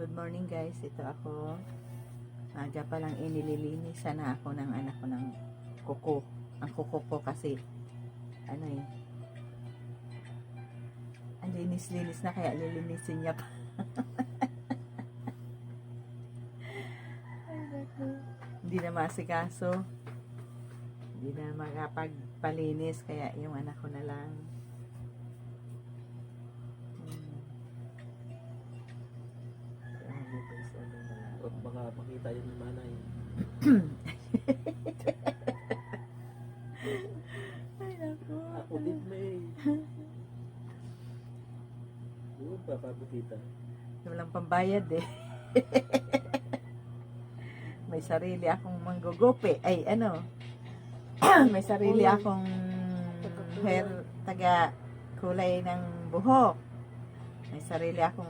Good morning guys, ito ako. Aga pa lang inililinisan na ako ng anak ko ng kuko. Ang kuko ko kasi ano eh, ang linis-linis na kaya lilinisin niya pa. Hindi na masikaso. Hindi na makapagpalinis kaya yung anak ko na lang. At baka makita yun ni Manay. Ay, ako. Ako din may. Yun, papapakita. Walang pambayad eh. May sarili akong manggugupi. Ay, ano? May sarili akong hair taga kulay ng buhok. May sarili akong